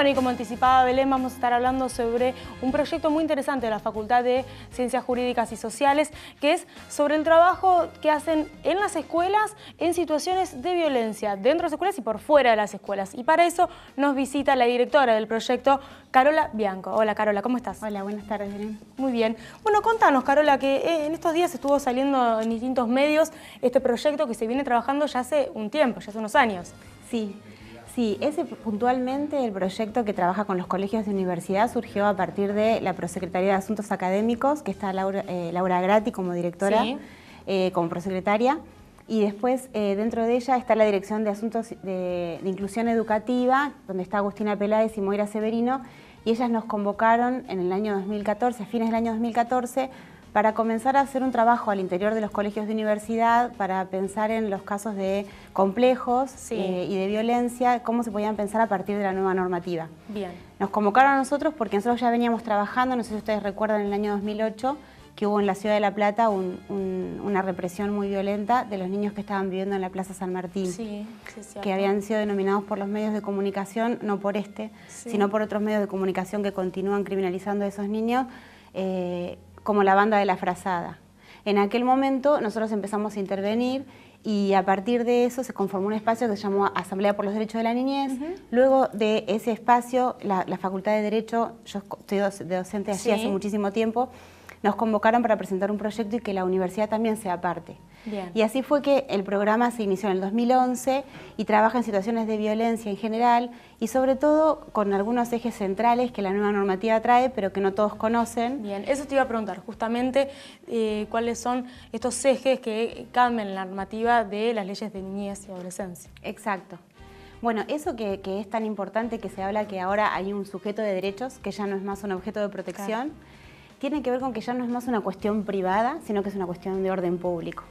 Bueno, y como anticipaba Belén, vamos a estar hablando sobre un proyecto muy interesante de la Facultad de Ciencias Jurídicas y Sociales, que es sobre el trabajo que hacen en las escuelas en situaciones de violencia, dentro de las escuelas y por fuera de las escuelas. Y para eso nos visita la directora del proyecto, Carola Bianco. Hola, Carola, ¿cómo estás? Hola, buenas tardes, Belén. Muy bien. Bueno, contanos, Carola, que en estos días estuvo saliendo en distintos medios este proyecto que se viene trabajando ya hace un tiempo, ya hace unos años. Sí, ese puntualmente el proyecto que trabaja con los colegios de universidad surgió a partir de la Prosecretaría de Asuntos Académicos, que está Laura Grati como directora, Sí. como prosecretaria, y después dentro de ella está la Dirección de Asuntos de Inclusión Educativa, donde está Agustina Peláez y Moira Severino, y ellas nos convocaron en el año 2014, a fines del año 2014, para comenzar a hacer un trabajo al interior de los colegios de universidad para pensar en los casos de complejos y de violencia, cómo se podían pensar a partir de la nueva normativa. Bien. Nos convocaron a nosotros porque nosotros ya veníamos trabajando, no sé si ustedes recuerdan, en el año 2008, que hubo en la ciudad de La Plata una represión muy violenta de los niños que estaban viviendo en la Plaza San Martín, Sí, es cierto. que habían sido denominados por los medios de comunicación, no por sino por otros medios de comunicación que continúan criminalizando a esos niños, como la banda de la frazada. En aquel momento nosotros empezamos a intervenir y a partir de eso se conformó un espacio que se llamó Asamblea por los Derechos de la Niñez. Luego de ese espacio, la Facultad de Derecho, yo estoy de docente allí hace muchísimo tiempo, nos convocaron para presentar un proyecto y que la universidad también sea parte. Bien. Y así fue que el programa se inició en el 2011 y trabaja en situaciones de violencia en general y sobre todo con algunos ejes centrales que la nueva normativa trae, pero que no todos conocen. Bien, eso te iba a preguntar, justamente cuáles son estos ejes que cambian la normativa de las leyes de niñez y adolescencia. Exacto. Bueno, eso que es tan importante, que se habla que ahora hay un sujeto de derechos, que ya no es más un objeto de protección, tiene que ver con que ya no es más una cuestión privada, sino que es una cuestión de orden público.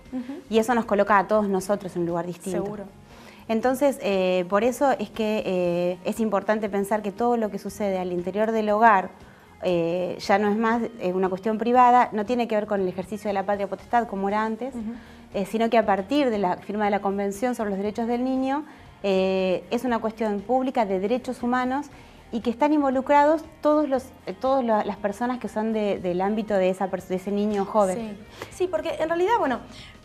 Y eso nos coloca a todos nosotros en un lugar distinto. Seguro. Entonces, por eso es que es importante pensar que todo lo que sucede al interior del hogar ya no es más una cuestión privada, no tiene que ver con el ejercicio de la patria potestad como era antes, sino que a partir de la firma de la Convención sobre los Derechos del Niño es una cuestión pública de derechos humanos y que están involucrados todas las personas que son del ámbito de ese niño joven. Sí, porque en realidad, bueno,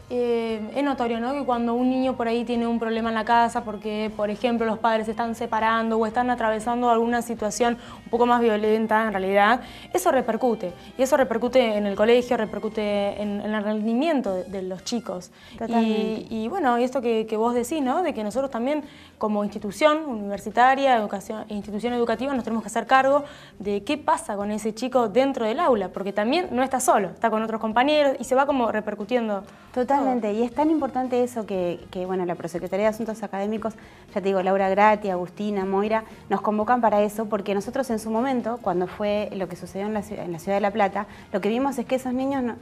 es notorio, ¿no?, que cuando un niño por ahí tiene un problema en la casa porque, por ejemplo, los padres se están separando o están atravesando alguna situación un poco más violenta en realidad, eso repercute. Y eso repercute en el colegio, repercute en el rendimiento de los chicos. Totalmente. Y bueno, y esto que vos decís, ¿no?, de que nosotros también como institución universitaria, institución educativa, nos tenemos que hacer cargo de qué pasa con ese chico dentro del aula, porque también no está solo, está con otros compañeros y se va como repercutiendo. Totalmente, y es tan importante eso que bueno, la Prosecretaría de Asuntos Académicos, ya te digo, Laura Grati, Agustina, Moira, nos convocan para eso, porque nosotros en su momento, cuando fue lo que sucedió en la ciudad de La Plata, lo que vimos es que esos niños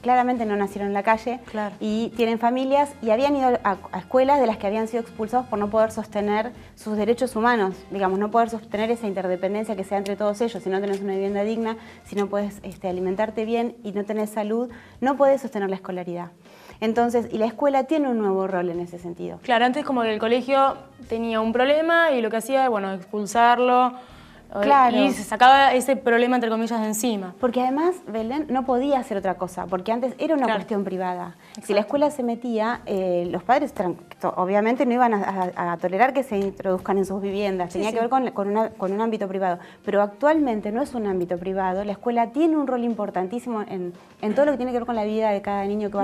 claramente no nacieron en la calle y tienen familias y habían ido a escuelas de las que habían sido expulsados por no poder sostener sus derechos humanos, digamos, no poder sostener esa interdependencia que sea entre todos ellos. Si no tenés una vivienda digna, si no puedes alimentarte bien y no tenés salud, no podés sostener la escolaridad. Entonces, y la escuela tiene un nuevo rol en ese sentido. Claro, antes como que el colegio tenía un problema y lo que hacía, bueno, expulsarlo. Claro. Y se sacaba ese problema, entre comillas, de encima. Porque además Belén no podía hacer otra cosa, porque antes era una cuestión privada. Exacto. Si la escuela se metía, los padres obviamente no iban a tolerar que se introduzcan en sus viviendas, tenía que ver con un ámbito privado. Pero actualmente no es un ámbito privado, la escuela tiene un rol importantísimo en todo lo que tiene que ver con la vida de cada niño que va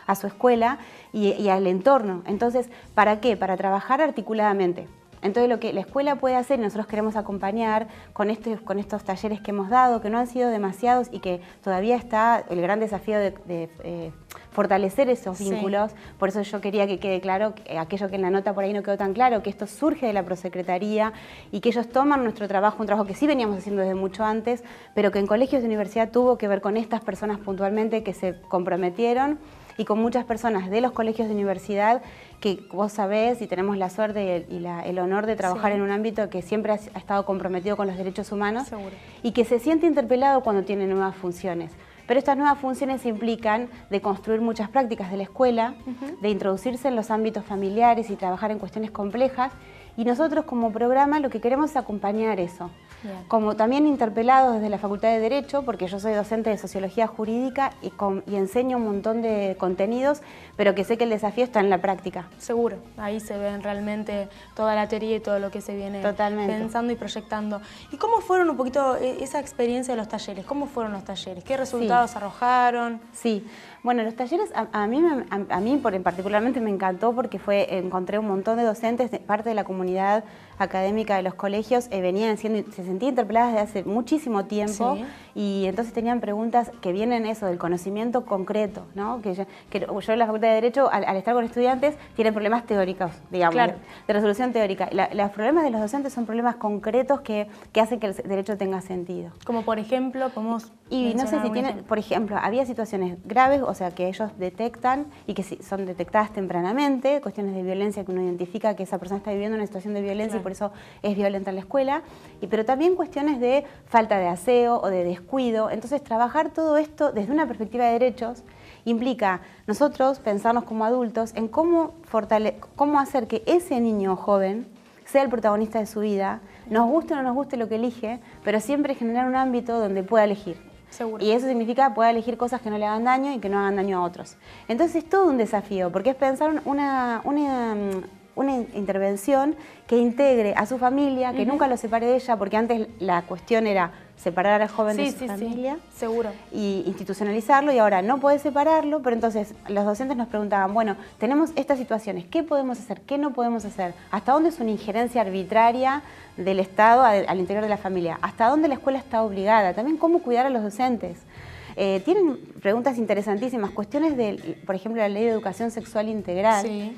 a su escuela y al entorno. Entonces, ¿para qué? Para trabajar articuladamente. Entonces lo que la escuela puede hacer, y nosotros queremos acompañar con estos talleres que hemos dado, que no han sido demasiados y que todavía está el gran desafío de fortalecer esos vínculos. Por eso yo quería que quede claro, aquello que en la nota por ahí no quedó tan claro, que esto surge de la Prosecretaría y que ellos toman nuestro trabajo, un trabajo que sí veníamos haciendo desde mucho antes, pero que en colegios de universidad tuvo que ver con estas personas puntualmente que se comprometieron y con muchas personas de los colegios de universidad que vos sabés y tenemos la suerte y el honor de trabajar en un ámbito que siempre ha estado comprometido con los derechos humanos. Seguro. Y que se siente interpelado cuando tiene nuevas funciones. Pero estas nuevas funciones implican de construir muchas prácticas de la escuela, de introducirse en los ámbitos familiares y trabajar en cuestiones complejas Y nosotros como programa lo que queremos es acompañar eso. Bien. Como también interpelados desde la Facultad de Derecho, porque yo soy docente de Sociología Jurídica y enseño un montón de contenidos, pero que sé que el desafío está en la práctica. Seguro, ahí se ven realmente toda la teoría y todo lo que se viene pensando y proyectando. ¿Y cómo fueron un poquito esa experiencia de los talleres? ¿Cómo fueron los talleres? ¿Qué resultados arrojaron? Sí, bueno, los talleres a mí particularmente me encantó porque encontré un montón de docentes, parte de la comunidad académica de los colegios, se sentían interpeladas desde hace muchísimo tiempo, y entonces tenían preguntas que vienen del conocimiento concreto, ¿no? Que yo en la Facultad de Derecho, al estar con estudiantes, tienen problemas teóricos, digamos, de resolución teórica. Los problemas de los docentes son problemas concretos que hacen que el derecho tenga sentido. Como por ejemplo, podemos no sé si tienen, por ejemplo, había situaciones graves, o sea, que ellos detectan y que son detectadas tempranamente, cuestiones de violencia que uno identifica que esa persona está viviendo una situación de violencia y por eso es violenta en la escuela, pero también cuestiones de falta de aseo o de descuido. Entonces, trabajar todo esto desde una perspectiva de derechos implica nosotros pensarnos como adultos en cómo hacer que ese niño o joven sea el protagonista de su vida, nos guste o no nos guste lo que elige, pero siempre generar un ámbito donde pueda elegir. Seguro. Y eso significa pueda elegir cosas que no le hagan daño y que no hagan daño a otros. Entonces es todo un desafío, porque es pensar una intervención que integre a su familia, que nunca lo separe de ella, porque antes la cuestión era separar al joven de su familia, seguro, y institucionalizarlo, y ahora no podés separarlo, pero entonces los docentes nos preguntaban, bueno, tenemos estas situaciones, ¿qué podemos hacer? ¿Qué no podemos hacer? ¿Hasta dónde es una injerencia arbitraria del Estado al interior de la familia? ¿Hasta dónde la escuela está obligada? También cómo cuidar a los docentes. Tienen preguntas interesantísimas, cuestiones de, por ejemplo, la Ley de Educación Sexual Integral.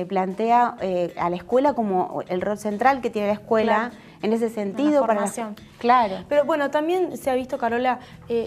Plantea a la escuela como el rol central que tiene la escuela en ese sentido. Para la formación. Claro. Pero bueno, también se ha visto, Carola,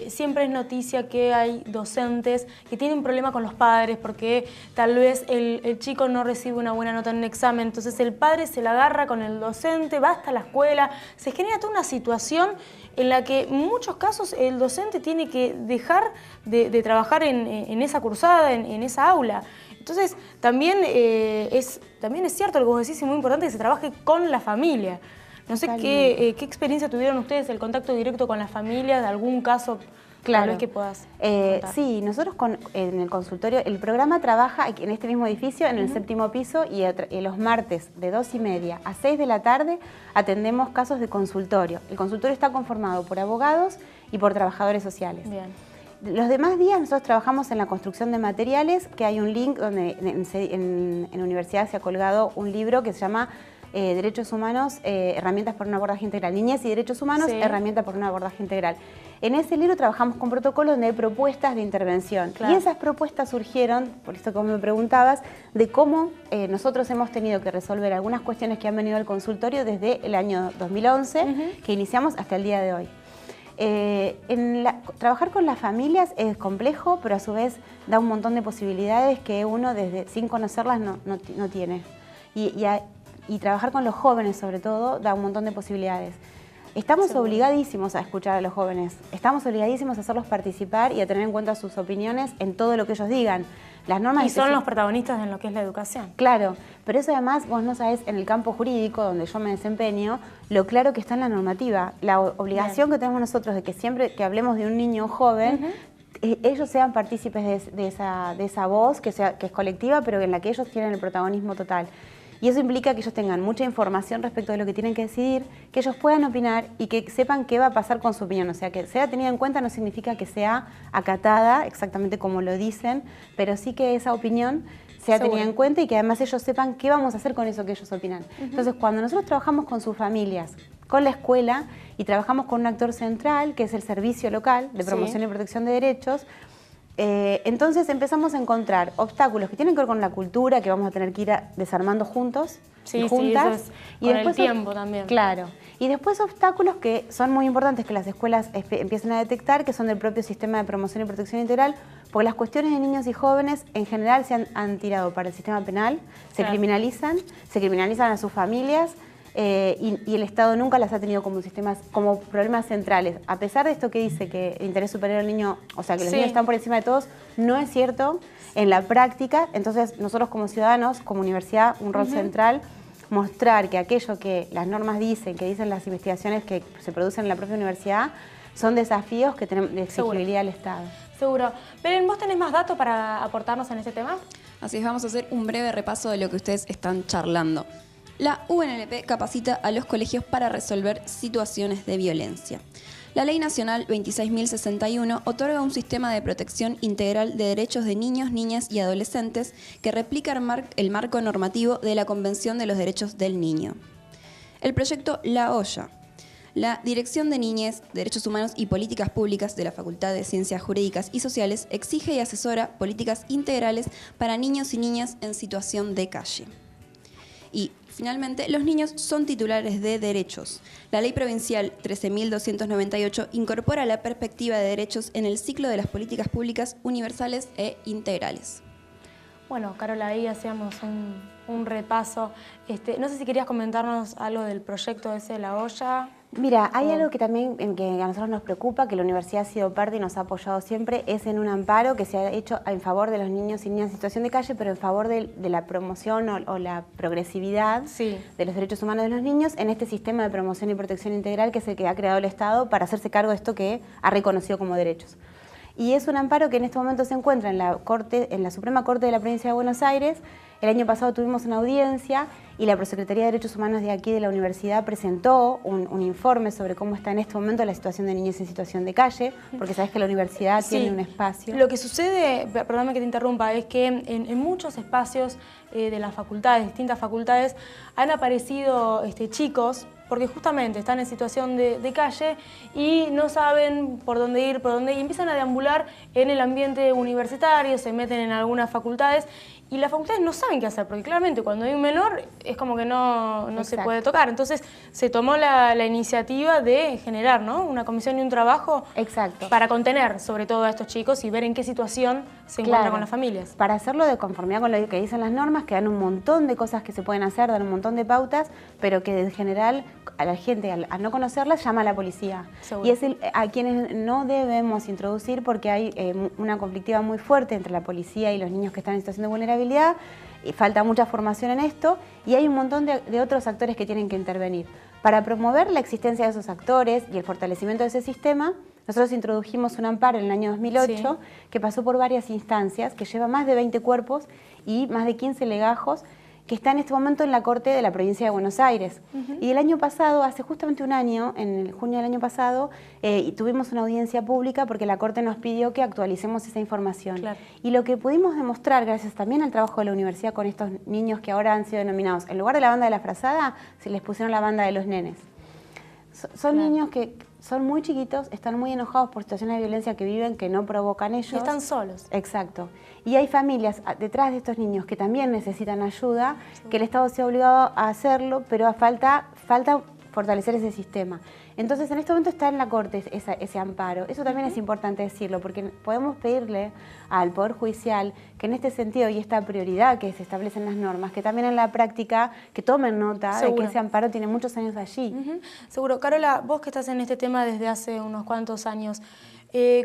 siempre es noticia que hay docentes que tienen un problema con los padres porque tal vez el chico no recibe una buena nota en un examen, entonces el padre se la agarra con el docente, va hasta la escuela, se genera toda una situación en la que en muchos casos el docente tiene que dejar de trabajar en esa cursada, en esa aula. Entonces, también es cierto, lo que vos decís, es muy importante que se trabaje con la familia. No sé qué experiencia tuvieron ustedes, el contacto directo con la familia, de algún caso tal vez que puedas contar. Sí, nosotros en el consultorio, el programa trabaja en este mismo edificio, en el 7º piso, y los martes de 2:30 a 6 de la tarde atendemos casos de consultorio. El consultorio está conformado por abogados y por trabajadores sociales. Bien. Los demás días nosotros trabajamos en la construcción de materiales, que hay un link donde en la universidad se ha colgado un libro que se llama Derechos Humanos, Herramientas para un abordaje integral. Niñez y Derechos Humanos, Herramientas para un abordaje integral. En ese libro trabajamos con protocolos donde hay propuestas de intervención. Y esas propuestas surgieron, por esto que vos me preguntabas, de cómo nosotros hemos tenido que resolver algunas cuestiones que han venido al consultorio desde el año 2011, que iniciamos hasta el día de hoy. Trabajar con las familias es complejo, pero a su vez da un montón de posibilidades que uno sin conocerlas no tiene. Y trabajar con los jóvenes, sobre todo, da un montón de posibilidades. Estamos obligadísimos a escuchar a los jóvenes, estamos obligadísimos a hacerlos participar y a tener en cuenta sus opiniones en todo lo que ellos digan. Las normas y son los protagonistas en lo que es la educación. Claro, pero eso además vos no sabés en el campo jurídico donde yo me desempeño lo claro que está en la normativa. La obligación que tenemos nosotros de que siempre que hablemos de un niño joven, ellos sean partícipes de esa voz que es colectiva, pero en la que ellos tienen el protagonismo total. Y eso implica que ellos tengan mucha información respecto de lo que tienen que decidir, que ellos puedan opinar y que sepan qué va a pasar con su opinión. O sea, que sea tenida en cuenta no significa que sea acatada exactamente como lo dicen, pero sí que esa opinión sea tenida en cuenta y que además ellos sepan qué vamos a hacer con eso que ellos opinan. Entonces, cuando nosotros trabajamos con sus familias, con la escuela y trabajamos con un actor central, que es el Servicio Local de Promoción y Protección de Derechos, entonces empezamos a encontrar obstáculos que tienen que ver con la cultura, que vamos a tener que ir desarmando juntos y juntas. Eso es y con después el tiempo también. Claro. Y después obstáculos que son muy importantes que las escuelas empiecen a detectar, que son del propio sistema de promoción y protección integral, porque las cuestiones de niños y jóvenes en general se han tirado para el sistema penal, se criminalizan a sus familias. Y el Estado nunca las ha tenido como problemas centrales. A pesar de esto que dice que el interés superior al niño, o sea, que los niños están por encima de todos, no es cierto en la práctica. Entonces nosotros como ciudadanos, como universidad, un rol central mostrar que aquello que las normas dicen, que dicen las investigaciones que se producen en la propia universidad, son desafíos que tenemos de exigibilidad al Estado. Seguro. Belén, ¿vos tenés más datos para aportarnos en este tema? Así es, vamos a hacer un breve repaso de lo que ustedes están charlando. La UNLP capacita a los colegios para resolver situaciones de violencia. La Ley Nacional 26.061 otorga un sistema de protección integral de derechos de niños, niñas y adolescentes que replica el marco normativo de la Convención de los Derechos del Niño. El proyecto La Olla. La Dirección de Niñez, Derechos Humanos y Políticas Públicas de la Facultad de Ciencias Jurídicas y Sociales exige y asesora políticas integrales para niños y niñas en situación de calle. Y, finalmente, los niños son titulares de derechos. La Ley Provincial 13.298 incorpora la perspectiva de derechos en el ciclo de las políticas públicas universales e integrales. Bueno, Carola, ahí hacíamos un repaso. No sé si querías comentarnos algo del proyecto ese de La Olla. Mira, hay algo que también que a nosotros nos preocupa, que la universidad ha sido parte y nos ha apoyado siempre, es en un amparo que se ha hecho en favor de los niños y niñas en situación de calle, pero en favor de la promoción o la progresividad de los derechos humanos de los niños en este sistema de promoción y protección integral que es el que ha creado el Estado para hacerse cargo de esto que ha reconocido como derechos. Y es un amparo que en este momento se encuentra en la Suprema Corte de la Provincia de Buenos Aires. El año pasado tuvimos una audiencia y la Prosecretaría de Derechos Humanos de aquí de la universidad presentó un informe sobre cómo está en este momento la situación de niñez en situación de calle, porque sabes que la universidad tiene un espacio. Lo que sucede, perdóname que te interrumpa, es que en muchos espacios de las facultades, distintas facultades, han aparecido chicos porque justamente están en situación de calle y no saben por dónde ir, y empiezan a deambular en el ambiente universitario, se meten en algunas facultades y las facultades no saben qué hacer, porque claramente cuando hay un menor es como que no se puede tocar. Entonces se tomó la iniciativa de generar, ¿no?, una comisión y un trabajo para contener sobre todo a estos chicos y ver en qué situación se encuentran con las familias. Para hacerlo de conformidad con lo que dicen las normas, que dan un montón de cosas que se pueden hacer, dan un montón de pautas, pero que en general a la gente, al no conocerlas, llama a la policía. Seguro. Y es a quienes no debemos introducir porque hay una conflictiva muy fuerte entre la policía y los niños que están en situación de vulnerabilidad. Y falta mucha formación en esto y hay un montón de otros actores que tienen que intervenir. Para promover la existencia de esos actores y el fortalecimiento de ese sistema, nosotros introdujimos un amparo en el año 2008 que pasó por varias instancias, que lleva más de 20 cuerpos y más de 15 legajos, que está en este momento en la Corte de la Provincia de Buenos Aires. Y el año pasado, hace justamente un año, en el junio del año pasado, tuvimos una audiencia pública porque la Corte nos pidió que actualicemos esa información. Claro. Y lo que pudimos demostrar, gracias también al trabajo de la universidad con estos niños que ahora han sido denominados, en lugar de la banda de la frazada, se les pusieron la banda de los nenes. Son niños que son muy chiquitos, están muy enojados por situaciones de violencia que viven, que no provocan ellos. Y están solos. Exacto. Y hay familias detrás de estos niños que también necesitan ayuda, que el Estado se ha obligado a hacerlo, pero falta fortalecer ese sistema. Entonces, en este momento está en la Corte ese amparo. Eso también es importante decirlo, porque podemos pedirle al Poder Judicial que en este sentido y esta prioridad que se establecen las normas, que también en la práctica, que tomen nota de que ese amparo tiene muchos años allí. Seguro. Carola, vos que estás en este tema desde hace unos cuantos años,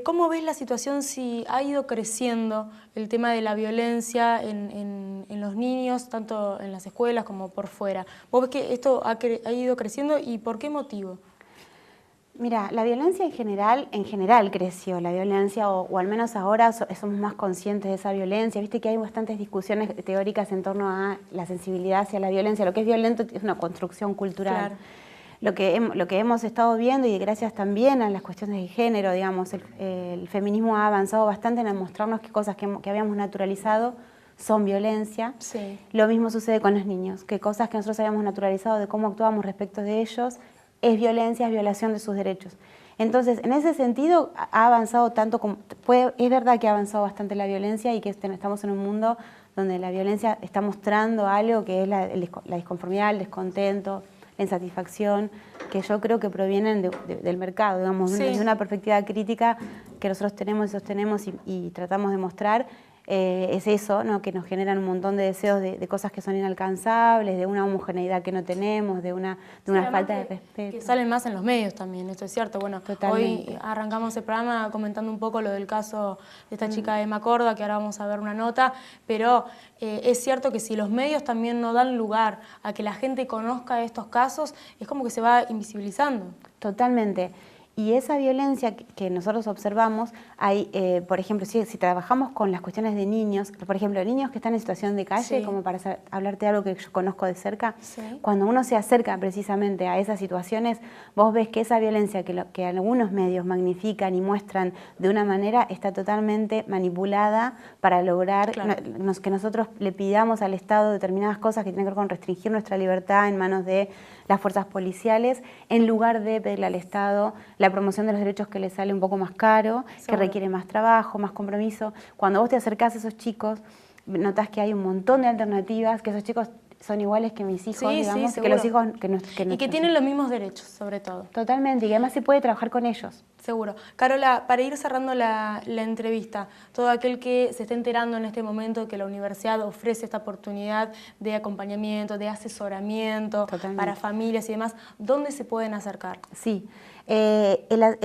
¿cómo ves la situación si ha ido creciendo el tema de la violencia en los niños, tanto en las escuelas como por fuera? ¿Vos ves que esto ha ido creciendo y por qué motivo? Mira, la violencia en general creció, la violencia, o al menos ahora somos más conscientes de esa violencia. Viste que hay bastantes discusiones teóricas en torno a la sensibilidad hacia la violencia. Lo que es violento es una construcción cultural. Claro. Lo que hemos estado viendo, y gracias también a las cuestiones de género, digamos, el feminismo ha avanzado bastante en mostrarnos que cosas que habíamos naturalizado son violencia. Sí. Lo mismo sucede con los niños, que cosas que nosotros habíamos naturalizado de cómo actuábamos respecto de ellos es violencia, es violación de sus derechos. Entonces, en ese sentido, ha avanzado tanto como... es verdad que ha avanzado bastante la violencia y que estamos en un mundo donde la violencia está mostrando algo que es la disconformidad, el descontento, la insatisfacción, que yo creo que provienen del mercado, digamos, desde una perspectiva crítica que nosotros tenemos y sostenemos y tratamos de mostrar. es eso, ¿no? Que nos generan un montón de deseos de cosas que son inalcanzables, de una homogeneidad que no tenemos, de una falta de respeto. Que salen más en los medios también, esto es cierto. Bueno, Totalmente. Hoy arrancamos el programa comentando un poco lo del caso de esta chica Emma Corda, que ahora vamos a ver una nota, pero es cierto que si los medios también no dan lugar a que la gente conozca estos casos, es como que se va invisibilizando. Totalmente. Y esa violencia que nosotros observamos, hay, por ejemplo, si trabajamos con las cuestiones de niños, por ejemplo, niños que están en situación de calle, como para hablarte de algo que yo conozco de cerca, cuando uno se acerca precisamente a esas situaciones, vos ves que esa violencia que algunos medios magnifican y muestran de una manera está totalmente manipulada para lograr que nosotros le pidamos al Estado determinadas cosas que tienen que ver con restringir nuestra libertad en manos de las fuerzas policiales, en lugar de pedirle al Estado la promoción de los derechos que le sale un poco más caro, que requiere más trabajo, más compromiso. Cuando vos te acercás a esos chicos, notás que hay un montón de alternativas, que esos chicos son iguales que mis hijos, digamos, que los hijos y que tienen los mismos derechos, sobre todo. Totalmente, y además se puede trabajar con ellos. Seguro. Carola, para ir cerrando la entrevista, todo aquel que se esté enterando en este momento de que la universidad ofrece esta oportunidad de acompañamiento, de asesoramiento para familias y demás, ¿dónde se pueden acercar? Sí.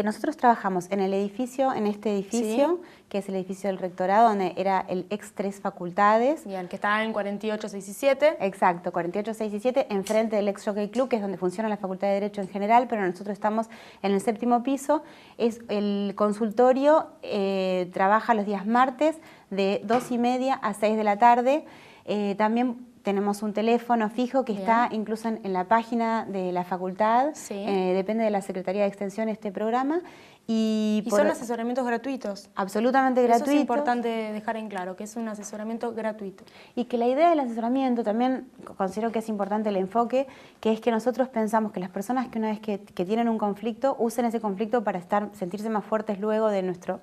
Nosotros trabajamos en el edificio, en este edificio, que es el edificio del rectorado, donde era el ex 3 facultades. Bien, que está en 4867. Exacto, 4867, enfrente del ex Jockey Club, que es donde funciona la Facultad de Derecho en general, pero nosotros estamos en el 7º piso. Es el consultorio, trabaja los días martes de 2:30 a 6 de la tarde. También tenemos un teléfono fijo que está incluso en la página de la facultad, depende de la Secretaría de Extensión este programa. Y son asesoramientos gratuitos. Absolutamente gratuitos. Eso es importante dejar en claro, que es un asesoramiento gratuito. Y que la idea del asesoramiento, también considero que es importante el enfoque, que es que nosotros pensamos que las personas que una vez que tienen un conflicto, usen ese conflicto para sentirse más fuertes luego de nuestro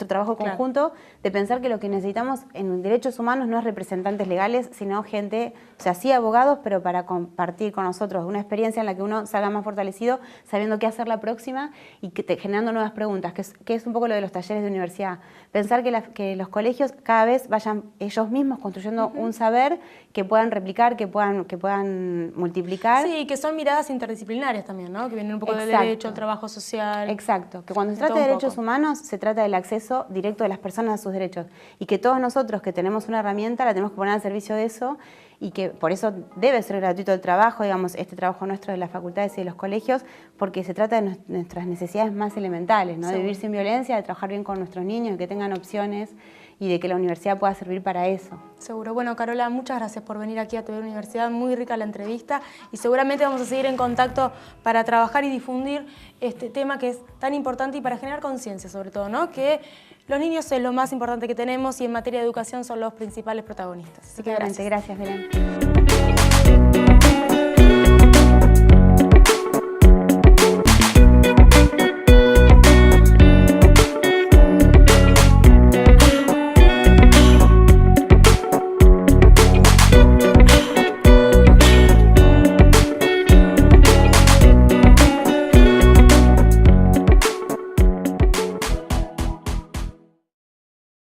trabajo conjunto, de pensar que lo que necesitamos en derechos humanos no es representantes legales, sino gente, o sea, sí abogados, pero para compartir con nosotros una experiencia en la que uno salga más fortalecido, sabiendo qué hacer la próxima y generando nuevas preguntas, que es un poco lo de los talleres de universidad. Pensar que los colegios cada vez vayan ellos mismos construyendo un saber que puedan replicar, que puedan multiplicar. Sí, que son miradas interdisciplinarias también, ¿no? Que vienen un poco del derecho, el trabajo social. Exacto, que cuando se trata de derechos humanos se trata del acceso directo de las personas a sus derechos y que todos nosotros que tenemos una herramienta la tenemos que poner al servicio de eso y que por eso debe ser gratuito el trabajo, digamos, este trabajo nuestro de las facultades y de los colegios, porque se trata de nuestras necesidades más elementales, ¿no? De vivir sin violencia, de trabajar bien con nuestros niños, de que tengan opciones y de que la universidad pueda servir para eso. Seguro. Bueno, Carola, muchas gracias por venir aquí a TV Universidad, muy rica la entrevista y seguramente vamos a seguir en contacto para trabajar y difundir este tema que es tan importante y para generar conciencia sobre todo, ¿no? Que los niños es lo más importante que tenemos y en materia de educación son los principales protagonistas. Así que gracias. Gracias, Belén.